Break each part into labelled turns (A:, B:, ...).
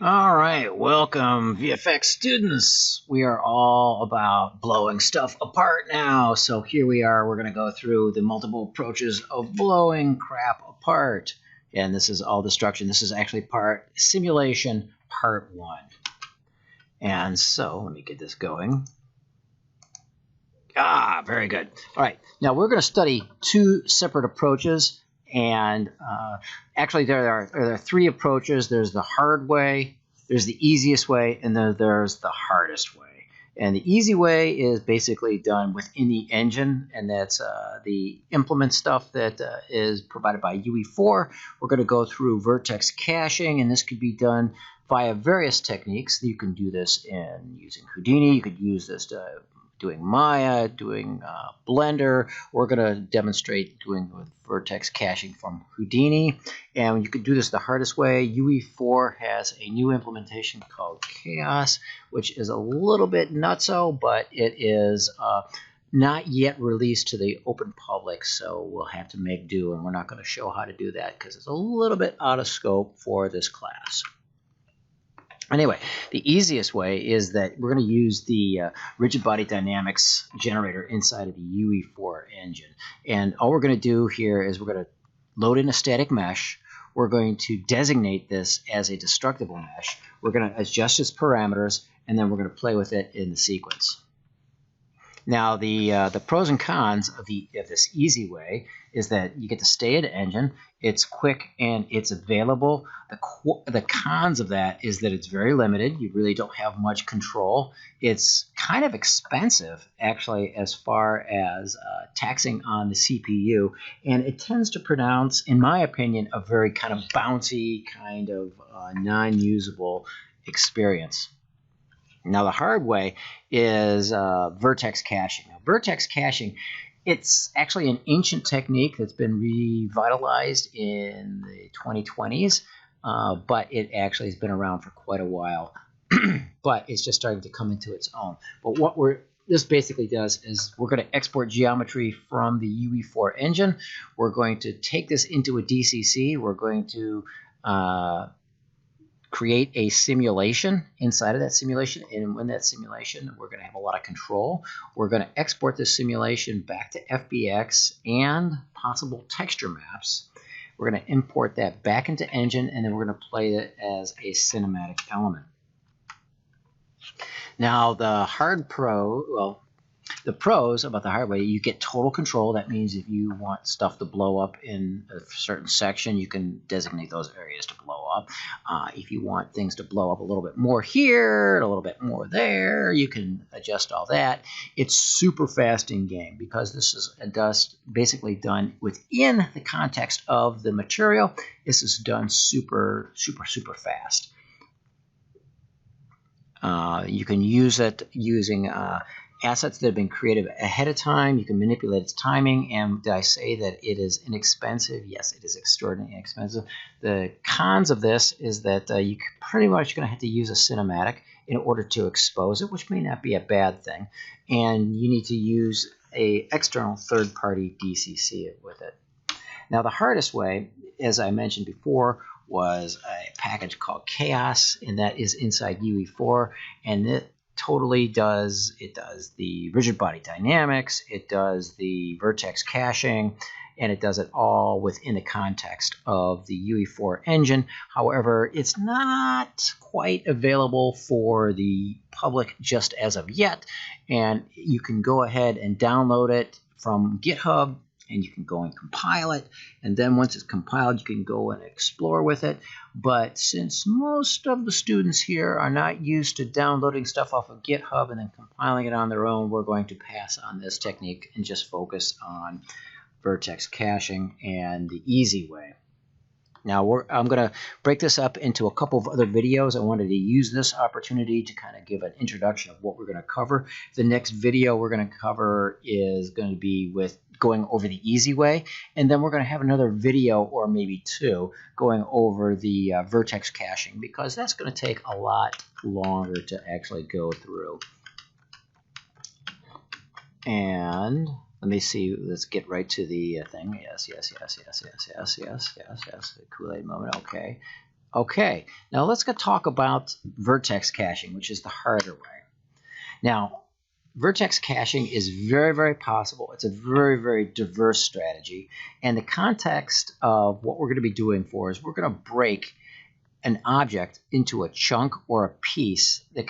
A: All right, welcome VFX students. We are all about blowing stuff apart now. So here we are, we're going to go through the multiple approaches of blowing crap apart. And this is all destruction. This is actually part simulation part 1. And so let me get this going. Very good. All right, now we're going to study 2 separate approaches. And actually, there are 3 approaches. There's the hard way, there's the easiest way, and then there's the hardest way. And the easy way is basically done within the engine, and that's the implement stuff that is provided by UE4. We're going to go through Vertex caching, and this could be done via various techniques. You can do this in using Houdini. You could use this to doing Maya, doing Blender. We're going to demonstrate doing with Vertex caching from Houdini. And you can do this the hardest way. UE4 has a new implementation called Chaos, which is a little bit nutso, but it is not yet released to the open public, so we'll have to make do, and we're not going to show how to do that because it's a little bit out of scope for this class. Anyway, the easiest way is that we're going to use the rigid body dynamics generator inside of the UE4 engine. And all we're going to do here is we're going to load in a static mesh. We're going to designate this as a destructible mesh. We're going to adjust its parameters, and then we're going to play with it in the sequence. Now, the pros and cons of this easy way is that you get to stay in the engine. It's quick and it's available. The cons of that is that it's very limited. You really don't have much control. It's kind of expensive, actually, as far as taxing on the CPU. And it tends to pronounce, in my opinion, a very kind of bouncy, kind of non-usable experience. Now, the hard way is Vertex caching. Now, Vertex caching, it's actually an ancient technique that's been revitalized in the 2020s, but it actually has been around for quite a while. But it's just starting to come into its own. But what this basically does is we're going to export geometry from the UE4 engine. We're going to take this into a DCC. We're going to create a simulation inside of that simulation, and in that simulation we're going to have a lot of control. We're going to export this simulation back to FBX and possible texture maps. We're going to import that back into engine, and then we're going to play it as a cinematic element. Now, the pros about the hard way, you get total control. That means if you want stuff to blow up in a certain section, you can designate those areas to blow up. If you want things to blow up a little bit more here, a little bit more there, you can adjust all that. It's super fast in game because this is basically done within the context of the material. This is done super, super, super fast. You can use it using assets that have been created ahead of time. You can manipulate its timing. And did I say that it is inexpensive? Yes, it is extraordinarily inexpensive. The cons of this is that you pretty much going to have to use a cinematic in order to expose it, which may not be a bad thing. And you need to use an external third-party DCC with it. Now, the hardest way, as I mentioned before, was a package called Chaos, and that is inside UE4, and it totally does the rigid body dynamics, it does the Vertex caching, and it does it all within the context of the UE4 engine. However, it's not quite available for the public just as of yet, and you can go ahead and download it from GitHub, and you can go and compile it, and then once it's compiled, you can go and explore with it. But since most of the students here are not used to downloading stuff off of GitHub and then compiling it on their own, we're going to pass on this technique and just focus on Vertex caching and the easy way. Now, I'm going to break this up into a couple of other videos. I wanted to use this opportunity to kind of give an introduction of what we're going to cover. The next video we're going to cover is going to be with going over the easy way, and then we're going to have another video or maybe 2 going over the Vertex caching, because that's going to take a lot longer to actually go through. And let me see. Let's get right to the thing. Yes. The Kool-Aid moment. Okay. Okay, now let's go talk about vertex caching, which is the harder way. Now, vertex caching is very, very possible. It's a very, very diverse strategy. And the context of what we're going to be doing is we're going to break an object into a chunk or a piece that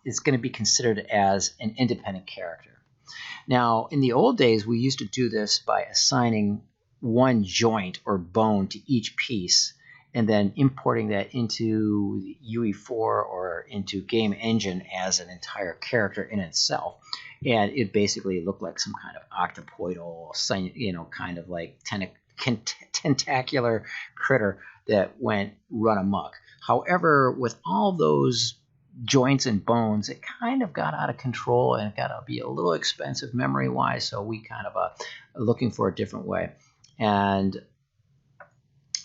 A: is going to be considered as an independent character. Now, in the old days, we used to do this by assigning one joint or bone to each piece and then importing that into UE4 or into Game Engine as an entire character in itself. And it basically looked like some kind of octopoidal, kind of like tentacular critter that went run amok. However, with all those joints and bones, it kind of got out of control and it got to be a little expensive memory-wise, so we kind of are looking for a different way.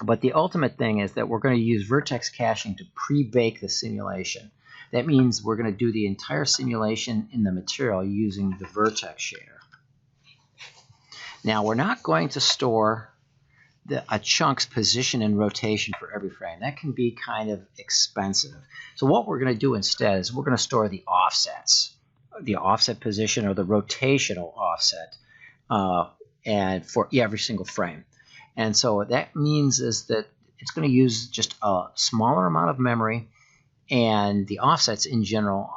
A: But the ultimate thing is that we're going to use vertex caching to pre-bake the simulation. That means we're going to do the entire simulation in the material using the vertex shader. Now, we're not going to store a chunk's position and rotation for every frame. That can be kind of expensive. So what we're going to do instead is we're going to store the offsets, the offset position or the rotational offset, and for every single frame. And so what that means is that it's going to use just a smaller amount of memory, and the offsets in general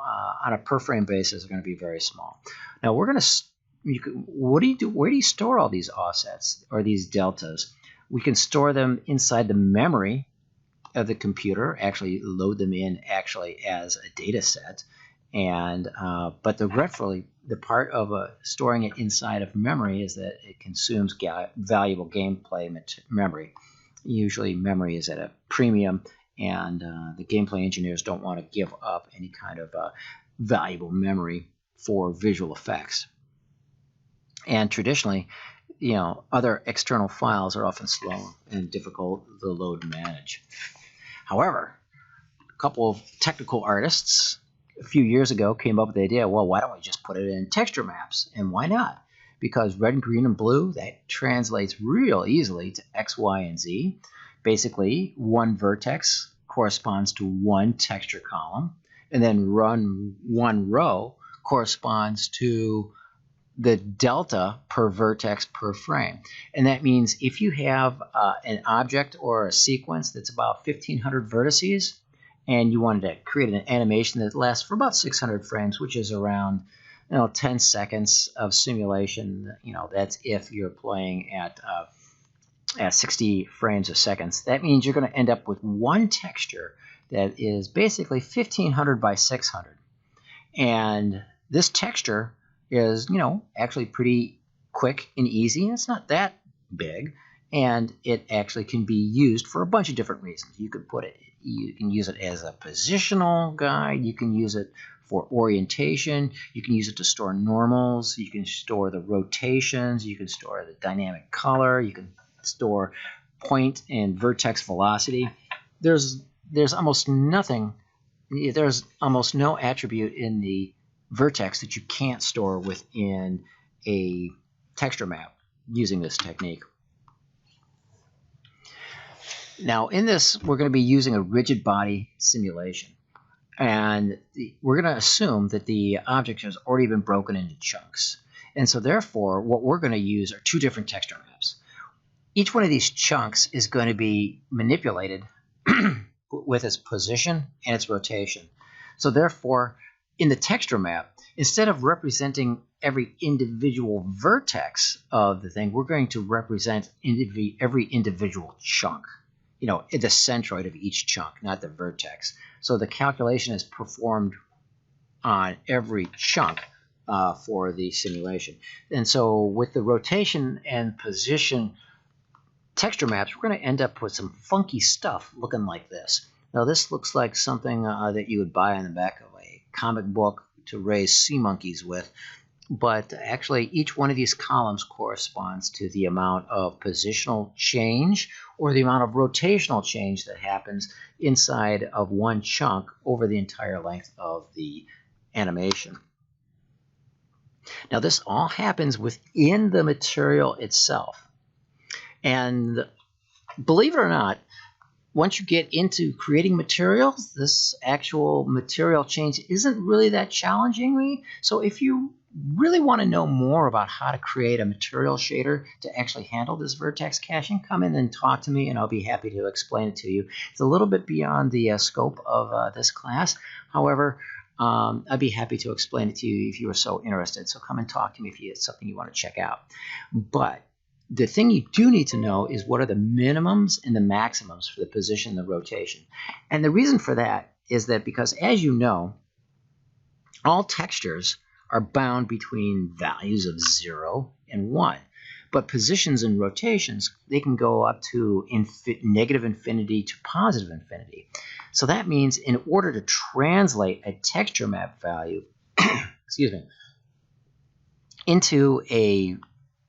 A: on a per frame basis are going to be very small. Now we're going to, what do you do? Where do you store all these offsets or these deltas? We can store them inside the memory of the computer, actually load them in actually as a data set. And but regretfully, the part of storing it inside of memory is that it consumes valuable gameplay memory. Usually memory is at a premium, and the gameplay engineers don't want to give up any kind of valuable memory for visual effects. And traditionally, other external files are often slow and difficult to load and manage. However, a couple of technical artists a few years ago came up with the idea, well, why don't we just put it in texture maps? And why not? Because red, green, and blue, that translates real easily to X, Y, and Z. Basically, one vertex corresponds to one texture column, and then one row corresponds to the delta per vertex per frame. And that means if you have an object or a sequence that's about 1,500 vertices, and you wanted to create an animation that lasts for about 600 frames, which is around 10 seconds of simulation. That's if you're playing at 60 frames a second. That means you're going to end up with one texture that is basically 1,500 by 600. And this texture is, actually pretty quick and easy, and it's not that big, and it actually can be used for a bunch of different reasons. You can use it as a positional guide, you can use it for orientation, you can use it to store normals, you can store the rotations, you can store the dynamic color, you can store point and vertex velocity. There's almost nothing, there's almost no attribute in the vertex that you can't store within a texture map using this technique. Now in this, we're going to be using a rigid body simulation, and we're going to assume that the object has already been broken into chunks. And so therefore, what we're going to use are two different texture maps. Each one of these chunks is going to be manipulated with its position and its rotation. So therefore, in the texture map, instead of representing every individual vertex of the thing, we're going to represent every individual chunk. The centroid of each chunk, not the vertex. So the calculation is performed on every chunk for the simulation. And so with the rotation and position texture maps, we're going to end up with some funky stuff looking like this. Now this looks like something that you would buy on the back of a comic book to raise sea monkeys with. But actually, each one of these columns corresponds to the amount of positional change or the amount of rotational change that happens inside of one chunk over the entire length of the animation. Now, this all happens within the material itself. And believe it or not, once you get into creating materials, this actual material change isn't really that challenging. So if you really want to know more about how to create a material shader to actually handle this vertex caching, come in and talk to me, and I'll be happy to explain it to you. It's a little bit beyond the scope of this class. However, I'd be happy to explain it to you if you are so interested. So come and talk to me if it's something you want to check out. But the thing you do need to know is what are the minimums and the maximums for the position and the rotation. And the reason for that is that because, as you know, all textures are bound between values of 0 and 1. But positions and rotations, they can go up to negative infinity to positive infinity. So that means in order to translate a texture map value excuse me, into a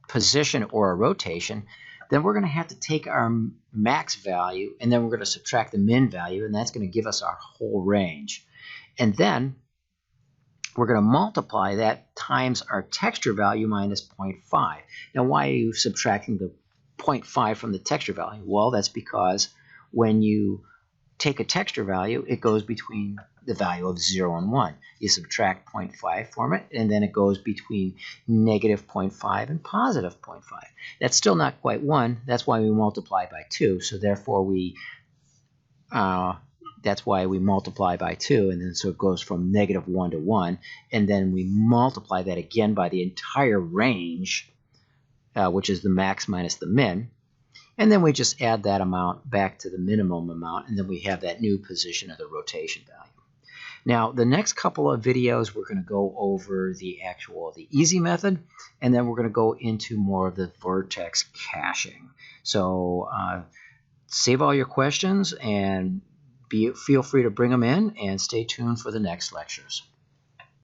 A: position or a rotation, then we're going to have to take our max value and then we're going to subtract the min value, and that's going to give us our whole range. And then we're going to multiply that times our texture value minus 0.5. Now, why are you subtracting the 0.5 from the texture value? Well, that's because when you take a texture value, it goes between the value of 0 and 1. You subtract 0.5 from it, and then it goes between negative 0.5 and positive 0.5. That's still not quite 1. That's why we multiply by 2. So therefore, that's why we multiply by 2, and then so it goes from negative 1 to 1, and then we multiply that again by the entire range, which is the max minus the min, and then we just add that amount back to the minimum amount, and then we have that new position of the rotation value. Now, the next couple of videos, we're going to go over the easy method, and then we're going to go into more of the vertex caching. So save all your questions and feel free to bring them in, and stay tuned for the next lectures.